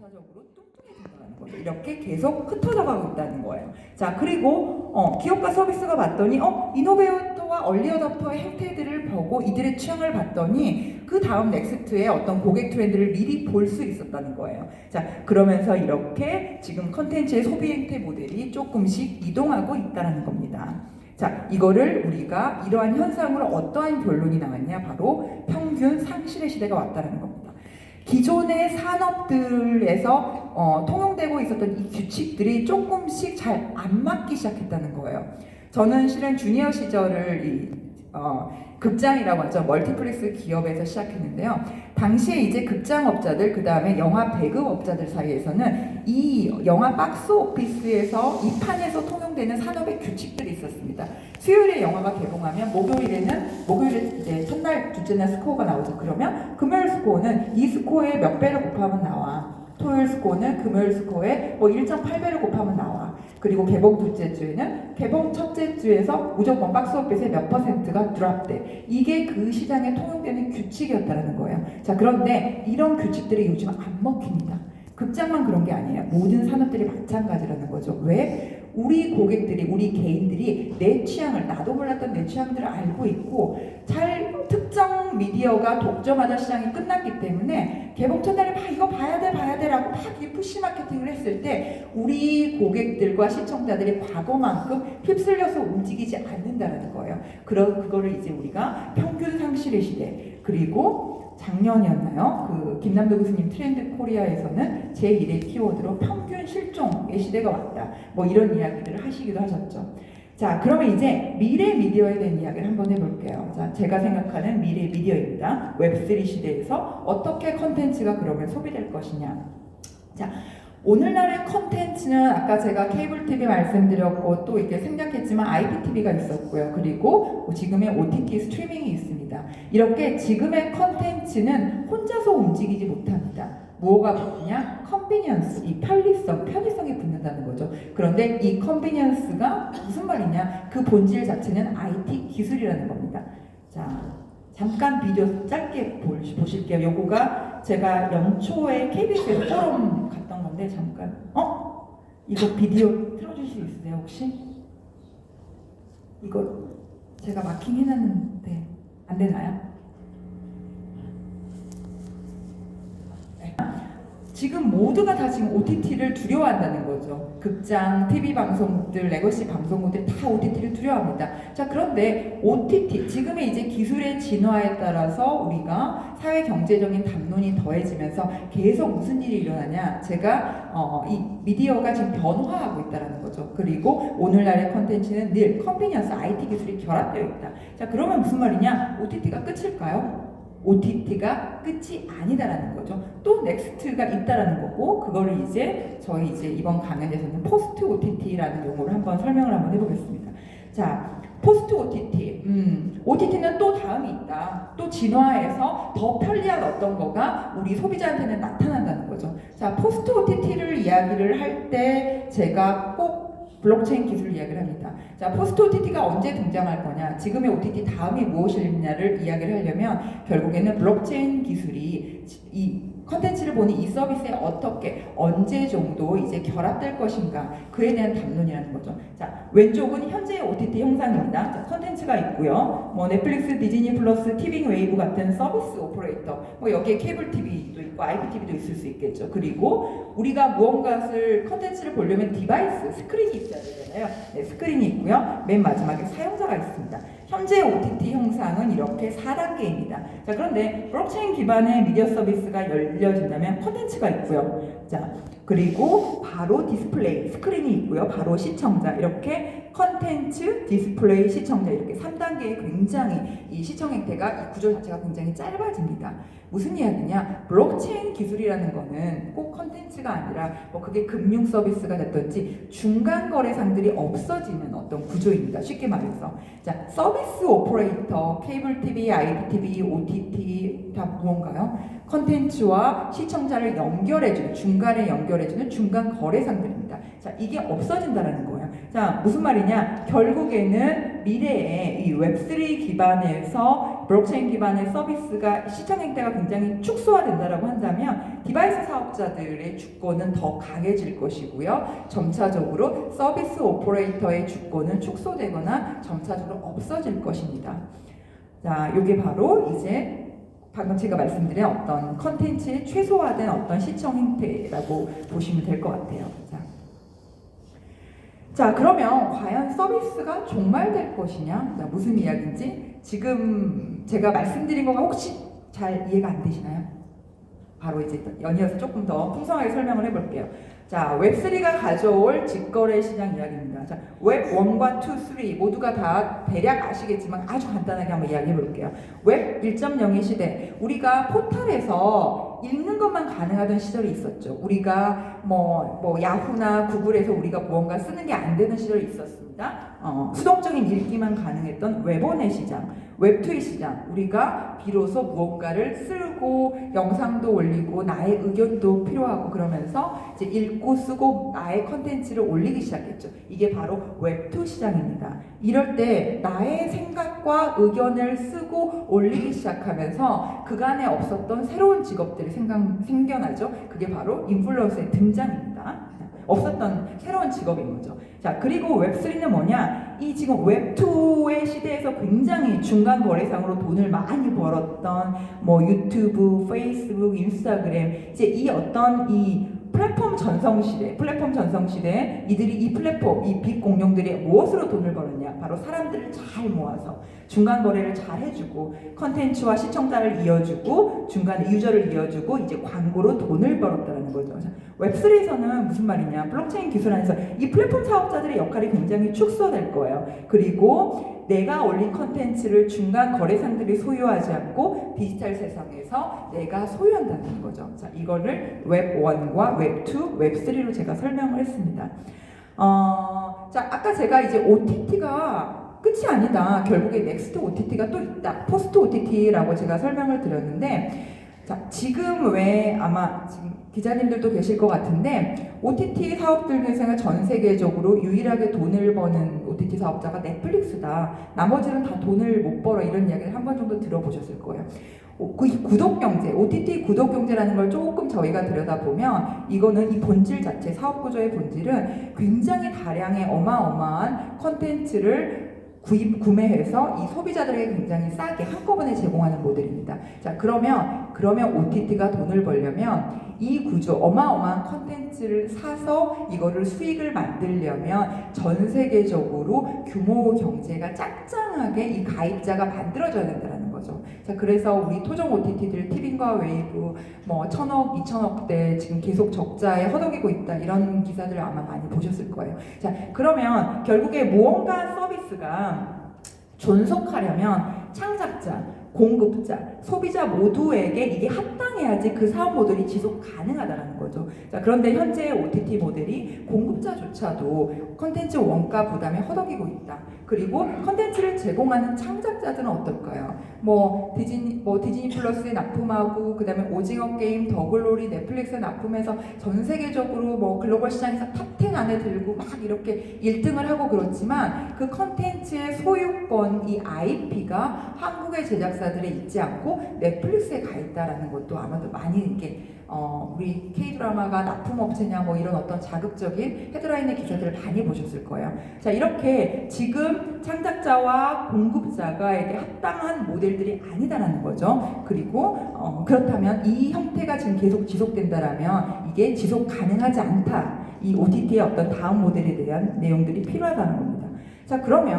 부차적으로 뚱뚱해진다는 거죠. 이렇게 계속 흩어져 가고 있다는 거예요. 자, 그리고 기업과 서비스가 봤더니 이노베이터와 얼리어답터의 행태들을 보고 이들의 취향을 봤더니 그 다음 넥스트의 어떤 고객 트렌드를 미리 볼 수 있었다는 거예요. 자, 그러면서 이렇게 지금 컨텐츠의 소비 행태 모델이 조금씩 이동하고 있다는 겁니다. 자, 이거를 우리가 이러한 현상으로 어떠한 결론이 나왔냐? 바로 평균 상실의 시대가 왔다는 겁니다. 기존의 산업들에서 통용되고 있었던 이 규칙들이 조금씩 잘 안 맞기 시작했다는 거예요. 저는 실은 주니어 시절을 극장이라고 하죠. 멀티플렉스 기업에서 시작했는데요. 당시에 이제 극장업자들, 그 다음에 영화 배급업자들 사이에서는 이 영화 박스 오피스에서 이 판에서 통용되는 산업의 규칙들이 있었습니다. 수요일에 영화가 개봉하면 목요일에 이제 첫날, 둘째날 스코어가 나오죠. 그러면 금요일 스코어는 이 스코어의 몇 배를 곱하면 나와. 토요일 스코어는 금요일 스코어에 1.8배를 곱하면 나와. 그리고 개봉 둘째 주에는 개봉 첫째 주에서 무조건 박스오피스의 몇 %가 드랍돼. 이게 그 시장에 통용되는 규칙이었다는 거예요. 자, 그런데 이런 규칙들이 요즘 안 먹힙니다. 극장만 그런 게 아니에요. 모든 산업들이 마찬가지라는 거죠. 왜? 우리 고객들이, 우리 개인들이 내 취향을, 나도 몰랐던 내 취향들을 알고 있고 특정 미디어가 독점하던 시장이 끝났기 때문에 개봉 첫날에 막 이거 봐야 돼 라고 막 푸시 마케팅을 했을 때 우리 고객들과 시청자들이 과거만큼 휩쓸려서 움직이지 않는다는 거예요. 그거를 이제 우리가 평균 상실의 시대, 그리고 작년이었나요? 그 김남도 교수님 트렌드 코리아에서는 제1의 키워드로 평균 실종의 시대가 왔다. 이런 이야기들을 하시기도 하셨죠. 자, 그러면 이제 미래 미디어에 대한 이야기를 한번 해볼게요. 자, 제가 생각하는 미래 미디어입니다. 웹3 시대에서 어떻게 컨텐츠가 그러면 소비될 것이냐. 자, 오늘날의 컨텐츠는 아까 제가 케이블 TV 말씀드렸고 또 이렇게 생략했지만 IPTV가 있었고요. 그리고 지금의 OTT 스트리밍이 있습니다. 이렇게 지금의 컨텐츠는 혼자서 움직이지 못합니다. 뭐가 붙느냐? 컨비니언스, 이 편의성이 붙는다는 거죠. 그런데 이 컨비니언스가 무슨 말이냐? 그 본질 자체는 IT 기술이라는 겁니다. 자, 잠깐 비디오 짧게 보실게요. 요거가 제가 연초에 KBS에서 포럼 갔던 건데 잠깐 이거 비디오 틀어줄 수 있으세요 혹시? 이거 제가 마킹 해놨는데 안 되나요? 지금 모두가 다 지금 OTT를 두려워한다는 거죠. 극장, TV 방송들, 레거시 방송국들 다 OTT를 두려워합니다. 자, 그런데 OTT, 지금의 이제 기술의 진화에 따라서 우리가 사회 경제적인 담론이 더해지면서 계속 무슨 일이 일어나냐? 제가 이 미디어가 지금 변화하고 있다는 거죠. 그리고 오늘날의 컨텐츠는 늘 컨비니언스, IT 기술이 결합되어 있다. 자, 그러면 무슨 말이냐? OTT가 끝일까요? OTT가 끝이 아니다라는 거죠. 또 넥스트가 있다라는 거고, 그거를 이제 저희 이번 강연에서는 포스트 OTT라는 용어를 한번 설명을 한번 해보겠습니다. 자, 포스트 OTT. OTT는 또 다음이 있다. 또 진화해서 더 편리한 어떤 거가 우리 소비자한테는 나타난다는 거죠. 자, 포스트 OTT를 이야기를 할 때 제가 꼭 블록체인 기술 이야기를 합니다. 자, 포스트 OTT가 언제 등장할 거냐, 지금의 OTT 다음이 무엇이냐를 이야기를 하려면 결국에는 블록체인 기술이 이 컨텐츠를 보는 이 서비스에 어떻게, 언제 정도 이제 결합될 것인가, 그에 대한 담론이라는 거죠. 자, 왼쪽은 현재의 OTT 형상입니다. 자, 컨텐츠가 있고요. 넷플릭스, 디즈니 플러스, 티빙 웨이브 같은 서비스 오퍼레이터, 여기에 케이블 TV도 있고 IPTV도 있을 수 있겠죠. 그리고 우리가 무언가를 컨텐츠를 보려면 디바이스, 스크린이 있어야 되잖아요. 네, 스크린이 있고요. 맨 마지막에 사용자가 있습니다. 현재 OTT 형상은 이렇게 4단계입니다. 자, 그런데 블록체인 기반의 미디어 서비스가 열려진다면 컨텐츠가 있고요. 자, 그리고 바로 디스플레이, 스크린이 있고요. 바로 시청자, 이렇게 컨텐츠, 디스플레이, 시청자, 이렇게 3단계의 굉장히 이 시청 행태가, 이 구조 자체가 굉장히 짧아집니다. 무슨 이야기냐? 블록체인 기술이라는 거는 꼭 컨텐츠가 아니라 그게 금융 서비스가 됐든지 중간 거래상들이 없어지는 어떤 구조입니다. 쉽게 말해서. 자, 서비스 오퍼레이터, 케이블 TV, IPTV, OTT 다 무언가요? 컨텐츠와 시청자를 연결해주는, 중간에 연결해주는 중간 거래상들입니다. 자, 이게 없어진다는 거예요. 자, 무슨 말이냐? 결국에는 미래에 이 웹3 기반에서 블록체인 기반의 서비스가 시장 행태가 굉장히 축소화된다라고 한다면 디바이스 사업자들의 주권은 더 강해질 것이고요. 점차적으로 서비스 오퍼레이터의 주권은 축소되거나 점차적으로 없어질 것입니다. 자, 이게 바로 이제 방금 제가 말씀드린 어떤 컨텐츠의 최소화된 어떤 시청 행태라고 보시면 될 것 같아요. 자, 그러면 과연 서비스가 종말될 것이냐? 자, 무슨 이야기인지 지금 제가 말씀드린 거가 혹시 잘 이해가 안 되시나요? 바로 이제 연이어서 조금 더 풍성하게 설명을 해볼게요. 자, 웹3가 가져올 직거래 시장 이야기입니다. 자, 웹 1과 2, 3 모두가 다 대략 아시겠지만 아주 간단하게 한번 이야기해 볼게요. 웹 1.0의 시대, 우리가 포털에서 읽는 것만 가능하던 시절이 있었죠. 우리가 뭐 야후나 구글에서 우리가 무언가 쓰는 게 안 되는 시절이 있었습니다. 수동적인 읽기만 가능했던 웹1의 시장, 웹2의 시장, 우리가 비로소 무언가를 쓰고 영상도 올리고 나의 의견도 필요하고 그러면서 이제 읽고 쓰고 나의 컨텐츠를 올리기 시작했죠. 이게 바로 웹2 시장입니다. 이럴 때 나의 생각과 의견을 쓰고 올리기 시작하면서 그간에 없었던 새로운 직업들이 생겨나죠. 그게 바로 인플루언서의 등장입니다. 없었던 새로운 직업인 거죠. 자, 그리고 웹3는 뭐냐? 이 지금 웹2의 시대에서 굉장히 중간 거래상으로 돈을 많이 벌었던 뭐 유튜브, 페이스북, 인스타그램, 이제 이 어떤 이 플랫폼 전성 시대, 이들이 이 플랫폼, 이 빅 공룡들이 무엇으로 돈을 벌었냐? 바로 사람들을 잘 모아서 중간 거래를 잘 해주고 컨텐츠와 시청자를 이어주고 중간에 유저를 이어주고 이제 광고로 돈을 벌었다는 거죠. 웹3에서는 무슨 말이냐? 블록체인 기술 안에서 이 플랫폼 사업자들의 역할이 굉장히 축소될 거예요. 그리고 내가 올린 컨텐츠를 중간 거래상들이 소유하지 않고 디지털 세상에서 내가 소유한다는 거죠. 자, 이거를 웹1과 웹2, 웹3로 제가 설명을 했습니다. 자, 아까 제가 이제 OTT가 끝이 아니다. 결국에 넥스트 OTT가 또 있다. 포스트 OTT라고 제가 설명을 드렸는데, 자, 지금 왜 아마 지금 기자님들도 계실 것 같은데 OTT 사업들 중에서 전 세계적으로 유일하게 돈을 버는 OTT 사업자가 넷플릭스다. 나머지는 다 돈을 못 벌어. 이런 이야기를 한 번 정도 들어보셨을 거예요. 그 구독 경제, OTT 구독 경제라는 걸 조금 저희가 들여다보면 이거는 이 본질 자체, 사업 구조의 본질은 굉장히 다량의 어마어마한 컨텐츠를 구매해서 이 소비자들에게 굉장히 싸게 한꺼번에 제공하는 모델입니다. 자, 그러면 OTT가 돈을 벌려면 이 구조, 어마어마한 컨텐츠를 사서 이거를 수익을 만들려면 전 세계적으로 규모 경제가 짱짱하게 이 가입자가 만들어져야 된다는 거죠. 자, 그래서 우리 토종 OTT들 티빙과 웨이브 뭐 1,000억, 2,000억대 지금 계속 적자에 허덕이고 있다. 이런 기사들 아마 많이 보셨을 거예요. 자, 그러면 결국에 무언가 서비스가 존속하려면 창작자, 공급자, 소비자 모두에게 이게 합당해야지 그 사업 모델이 지속 가능하다는 거죠. 자, 그런데 현재 OTT 모델이 공급자조차도 컨텐츠 원가 부담에 허덕이고 있다. 그리고 컨텐츠를 제공하는 창작자들은 어떨까요? 디즈니 플러스에 납품하고 그다음에 오징어 게임, 더글로리, 넷플릭스에 납품해서 전 세계적으로 뭐 글로벌 시장에서 탑10 안에 들고 막 이렇게 1등을 하고 그렇지만 그 컨텐츠의 소유권, 이 IP가 한국의 제작사들에 있지 않고 넷플릭스에 가 있다라는 것도 아마도 많이 이렇게 우리 K-드라마가 납품업체냐 뭐 이런 어떤 자극적인 헤드라인의 기사들을 많이 보셨을 거예요. 자, 이렇게 지금 창작자와 공급자가에게 합당한 모델들이 아니다라는 거죠. 그리고 그렇다면 이 형태가 지금 계속 지속된다라면 이게 지속 가능하지 않다. 이 OTT의 어떤 다음 모델에 대한 내용들이 필요하다는 겁니다. 자, 그러면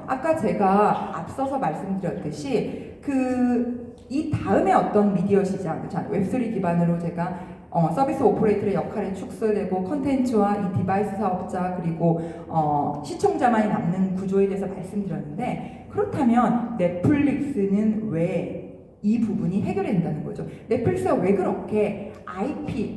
아까 제가 앞서서 말씀드렸듯이 이 다음에 어떤 미디어 시장, 웹3 기반으로 제가 서비스 오퍼레이터의 역할이 축소되고 컨텐츠와 이 디바이스 사업자 그리고 시청자만이 남는 구조에 대해서 말씀드렸는데, 그렇다면 넷플릭스는 왜 이 부분이 해결이 된다는 거죠. 넷플릭스가 왜 그렇게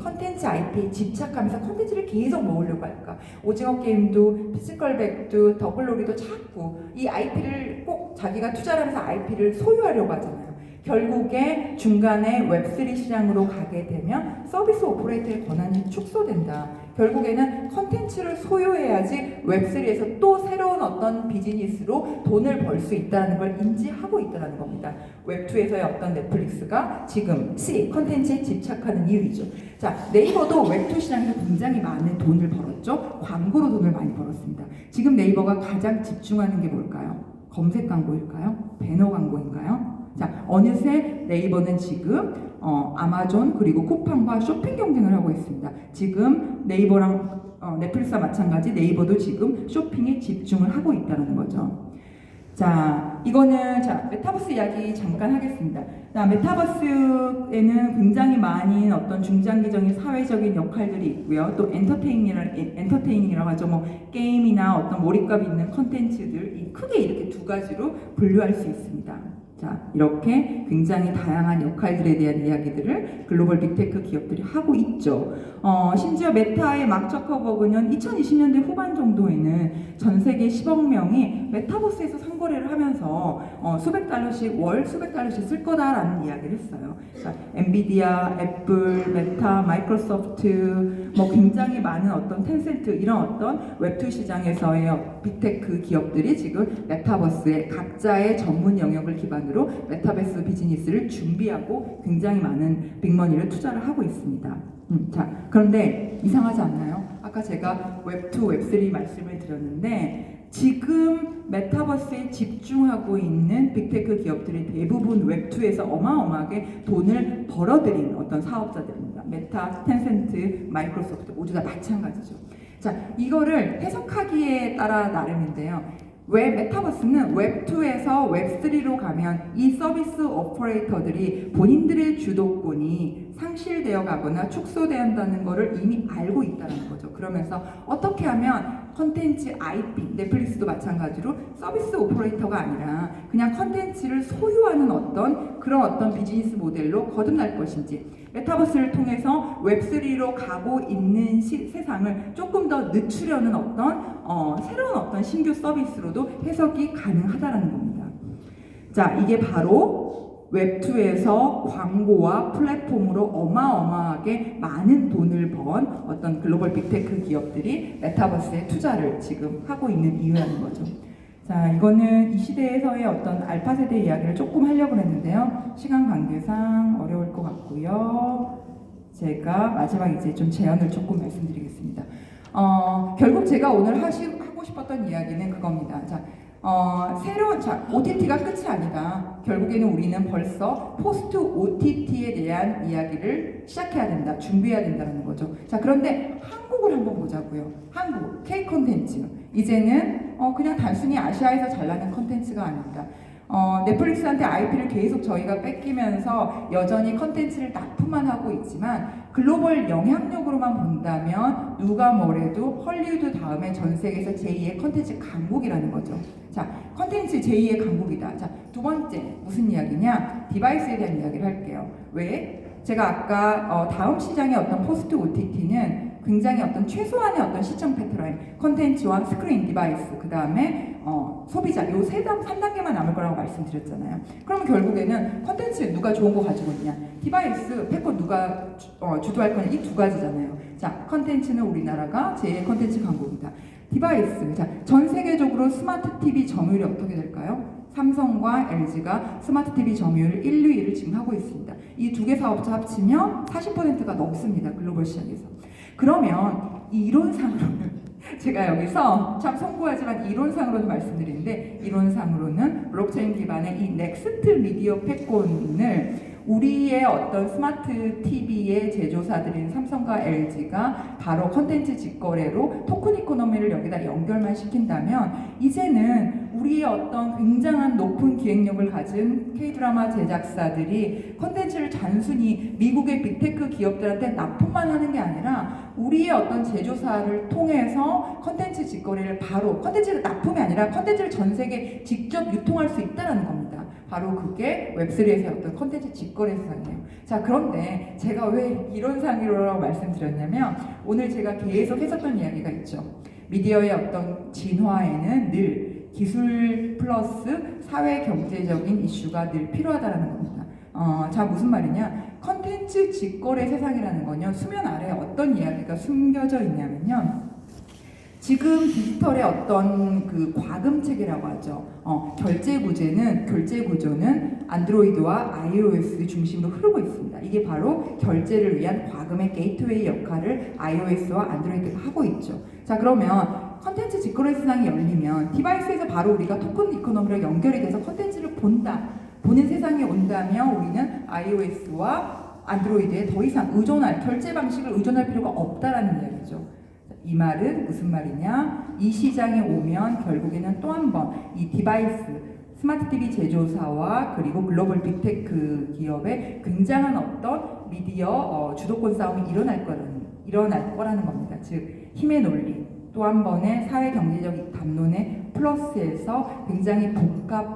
컨텐츠 IP에 집착하면서 컨텐츠를 계속 모으려고 할까? 오징어 게임도, 피지컬백도, 더글로리도 자꾸 이 IP를 꼭 자기가 투자를 하면서 IP를 소유하려고 하잖아요. 결국에 중간에 웹3 시장으로 가게 되면 서비스 오퍼레이터의 권한이 축소된다. 결국에는 컨텐츠를 소유해야지 웹3에서 또 새로운 어떤 비즈니스로 돈을 벌 수 있다는 걸 인지하고 있다는 겁니다. 웹2에서의 어떤 넷플릭스가 지금 C, 컨텐츠에 집착하는 이유이죠. 자, 네이버도 웹2 시장에서 굉장히 많은 돈을 벌었죠. 광고로 돈을 많이 벌었습니다. 지금 네이버가 가장 집중하는 게 뭘까요? 검색 광고일까요? 배너 광고인가요? 자, 어느새 네이버는 지금 아마존 그리고 쿠팡과 쇼핑 경쟁을 하고 있습니다. 지금 네이버랑 넷플릭스와 마찬가지 네이버도 지금 쇼핑에 집중을 하고 있다는 거죠. 자, 이거는 메타버스 이야기 잠깐 하겠습니다. 자, 메타버스에는 굉장히 많은 어떤 중장기적인 사회적인 역할들이 있고요. 또 엔터테이닝이라고 하죠. 뭐 게임이나 어떤 몰입감 있는 컨텐츠들 크게 이렇게 두 가지로 분류할 수 있습니다. 자, 이렇게 굉장히 다양한 역할들에 대한 이야기들을 글로벌 빅테크 기업들이 하고 있죠. 심지어 메타의 막 저커버그는 2020년대 후반 정도에는 전 세계 10억 명이 메타버스에서 상거래를 하면서 월 수백 달러씩 쓸 거다라는 이야기를 했어요. 그러니까 엔비디아, 애플, 메타, 마이크로소프트, 뭐 굉장히 많은 어떤 텐센트 이런 어떤 웹2 시장에서의 빅테크 기업들이 지금 메타버스에 각자의 전문 영역을 기반으로 메타버스 비즈니스를 준비하고 굉장히 많은 빅머니를 투자를 하고 있습니다. 자, 그런데 이상하지 않나요? 아까 제가 웹2, 웹3 말씀을 드렸는데 지금 메타버스에 집중하고 있는 빅테크 기업들이 대부분 웹2에서 어마어마하게 돈을 벌어들인 어떤 사업자들입니다. 메타, 텐센트, 마이크로소프트 모두 다 마찬가지죠. 자, 이거를 해석하기에 따라 나름인데요. 왜 메타버스는 웹2에서 웹3로 가면 이 서비스 오퍼레이터들이 본인들의 주도권이 상실되어 가거나 축소된다는 것을 이미 알고 있다는 거죠. 그러면서 어떻게 하면 컨텐츠 IP, 넷플릭스도 마찬가지로 서비스 오퍼레이터가 아니라 그냥 컨텐츠를 소유하는 그런 어떤 비즈니스 모델로 거듭날 것인지, 메타버스를 통해서 웹3로 가고 있는 세상을 조금 더 늦추려는 새로운 어떤 신규 서비스로도 해석이 가능하다는 겁니다. 자, 이게 바로 웹2에서 광고와 플랫폼으로 어마어마하게 많은 돈을 번 어떤 글로벌 빅테크 기업들이 메타버스에 투자를 지금 하고 있는 이유라는 거죠. 자, 이거는 이 시대에서의 어떤 알파 세대 이야기를 조금 하려고 했는데요. 시간 관계상 어려울 것 같고요. 제가 마지막 이제 좀 제안을 조금 말씀드리겠습니다. 결국 제가 오늘 하고 싶었던 이야기는 그겁니다. 자, OTT가 끝이 아니다. 결국에는 우리는 벌써 포스트 OTT에 대한 이야기를 시작해야 된다. 준비해야 된다는 거죠. 자, 그런데 한국을 한번 보자고요. 한국, K 콘텐츠. 이제는 그냥 단순히 아시아에서 잘 나는 콘텐츠가 아닙니다. 넷플릭스한테 IP를 계속 저희가 뺏기면서 여전히 컨텐츠를 납품만 하고 있지만 글로벌 영향력으로만 본다면 누가 뭐래도 헐리우드 다음에 전 세계에서 제2의 컨텐츠 강국이라는 거죠. 자, 컨텐츠 제2의 강국이다. 자, 두 번째 무슨 이야기냐? 디바이스에 대한 이야기를 할게요. 왜? 제가 아까 다음 시장의 어떤 포스트 OTT는 굉장히 어떤 최소한의 어떤 시청 패트라인, 컨텐츠와 스크린, 디바이스, 그 다음에 소비자, 요 3단계만 남을 거라고 말씀드렸잖아요. 그러면 결국에는 컨텐츠 누가 좋은 거 가지고 있냐? 디바이스, 패권 누가 주도할 거냐? 이 두 가지잖아요. 자, 컨텐츠는 우리나라가 제 컨텐츠 강국이다. 디바이스, 자, 전 세계적으로 스마트 TV 점유율이 어떻게 될까요? 삼성과 LG가 스마트 TV 점유율 1, 2위를 지금 하고 있습니다. 이 두 개 사업자 합치면 40%가 넘습니다. 글로벌 시장에서. 그러면 이 이론상으로는 제가 여기서 참 송구하지만 이론상으로는 말씀드리는데, 이론상으로는 블록체인 기반의 이 넥스트 미디어 패권을 우리의 어떤 스마트 TV의 제조사들인 삼성과 LG가 바로 컨텐츠 직거래로 토큰 이코노미를 여기다 연결만 시킨다면 이제는 우리의 어떤 굉장한 높은 기획력을 가진 K-드라마 제작사들이 컨텐츠를 단순히 미국의 빅테크 기업들한테 납품만 하는 게 아니라 우리의 어떤 제조사를 통해서 컨텐츠 직거래를 바로, 컨텐츠가 납품이 아니라 컨텐츠를 전 세계에 직접 유통할 수 있다는 겁니다. 바로 그게 웹3에서의 어떤 컨텐츠 직거래 세상이에요. 자, 그런데 제가 왜 이론상으로라고 말씀드렸냐면 오늘 제가 계속 했었던 이야기가 있죠. 미디어의 어떤 진화에는 늘 기술 플러스 사회 경제적인 이슈가 늘 필요하다는 겁니다. 자, 무슨 말이냐? 컨텐츠 직거래 세상이라는 건요, 수면 아래에 어떤 이야기가 숨겨져 있냐면요, 지금 디지털의 어떤 그 과금 체계라고 하죠. 결제 구조는 안드로이드와 iOS 중심으로 흐르고 있습니다. 이게 바로 결제를 위한 과금의 게이트웨이 역할을 iOS와 안드로이드가 하고 있죠. 자, 그러면 컨텐츠 직거래 세상이 열리면 디바이스에서 바로 우리가 토큰 이코노미로 연결이 돼서 컨텐츠를 보는 세상이 온다면 우리는 iOS와 안드로이드에 더 이상 결제 방식을 의존할 필요가 없다라는 이야기죠. 이 말은 무슨 말이냐? 이 시장에 오면 결국에는 또 한 번 이 디바이스, 스마트 TV 제조사와 그리고 글로벌 빅테크 기업의 굉장한 어떤 미디어 주도권 싸움이 일어날 거라는 겁니다. 즉 힘의 논리, 또 한 번의 사회 경제적 담론의 플러스에서 굉장히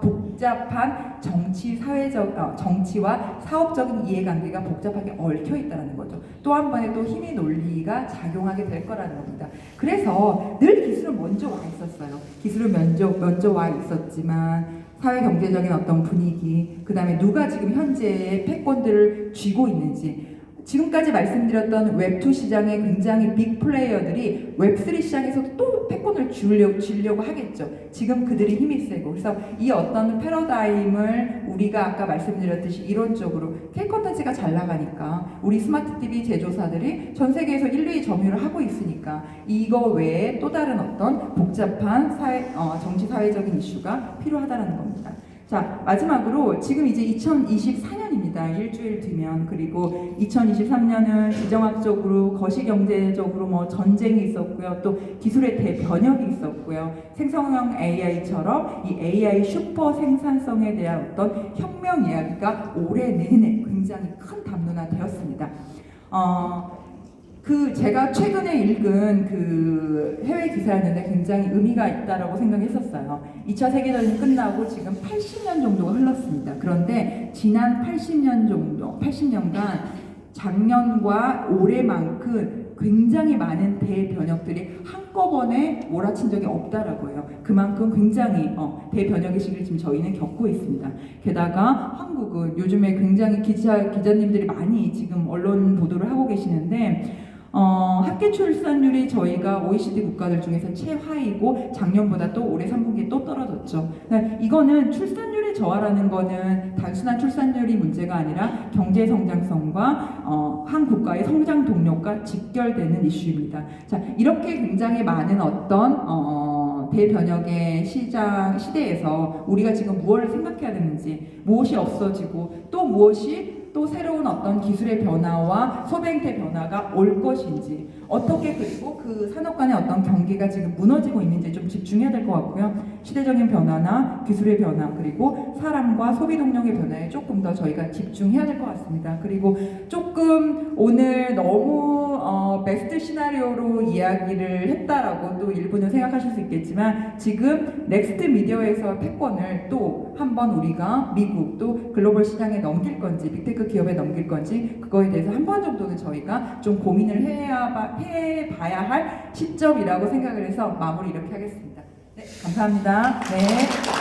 복잡한 정치와 사업적인 이해관계가 복잡하게 얽혀 있다는 거죠. 또 한 번의 또 힘의 논리가 작용하게 될 거라는 겁니다. 그래서 늘 기술은 먼저 와 있었어요. 기술은 먼저 와 있었지만 사회 경제적인 어떤 분위기, 그 다음에 누가 지금 현재 패권들을 쥐고 있는지, 지금까지 말씀드렸던 웹2 시장의 굉장히 빅 플레이어들이 웹3 시장에서도 또 패권을 쥐려고 하겠죠. 지금 그들이 힘이 세고. 그래서 이 어떤 패러다임을 우리가 아까 말씀드렸듯이 이론적으로 K-컨텐츠가 잘 나가니까 우리 스마트 TV 제조사들이 전 세계에서 1, 2위 점유를 하고 있으니까 이거 외에 또 다른 어떤 복잡한 정치 사회적인 이슈가 필요하다는 겁니다. 자, 마지막으로 지금 이제 2024년입니다. 일주일 뒤면. 그리고 2023년은 지정학적으로, 거시경제적으로 뭐 전쟁이 있었고요. 또 기술의 대변혁이 있었고요. 생성형 AI처럼 이 AI 슈퍼 생산성에 대한 어떤 혁명 이야기가 올해 내내 굉장히 큰 담론화되었습니다. 제가 최근에 읽은 그 해외 기사였는데 굉장히 의미가 있다라고 생각했었어요. 2차 세계대전이 끝나고 지금 80년 정도가 흘렀습니다. 그런데 지난 80년간 작년과 올해만큼 굉장히 많은 대변혁들이 한꺼번에 몰아친 적이 없다라고 해요. 그만큼 굉장히 대변혁의 시기를 지금 저희는 겪고 있습니다. 게다가 한국은 요즘에 굉장히 기자님들이 많이 지금 언론 보도를 하고 계시는데 합계 출산율이 저희가 OECD 국가들 중에서 최하이고 작년보다 또 올해 3분기에 또 떨어졌죠. 이거는 출산율의 저하라는 거는 단순한 출산율이 문제가 아니라 경제 성장성과 한 국가의 성장 동력과 직결되는 이슈입니다. 자, 이렇게 굉장히 많은 어떤 대변혁의 시대에서 우리가 지금 무엇을 생각해야 되는지, 무엇이 없어지고 또 무엇이 또 새로운 어떤 기술의 변화와 소비 행태 변화가 올 것인지, 어떻게 그리고 그 산업 간의 어떤 경계가 지금 무너지고 있는지 좀 집중해야 될 것 같고요. 시대적인 변화나 기술의 변화, 그리고 사람과 소비 동력의 변화에 조금 더 저희가 집중해야 될 것 같습니다. 그리고 조금 오늘 너무 베스트 시나리오로 이야기를 했다라고 또 일부는 생각하실 수 있겠지만, 지금 넥스트 미디어에서 패권을 또 한번 우리가 미국 또 글로벌 시장에 넘길 건지 빅테크 기업에 넘길 건지, 그거에 대해서 한 번 정도는 저희가 좀 고민을 해봐야 할 시점이라고 생각을 해서 마무리 이렇게 하겠습니다. 네, 감사합니다. 네.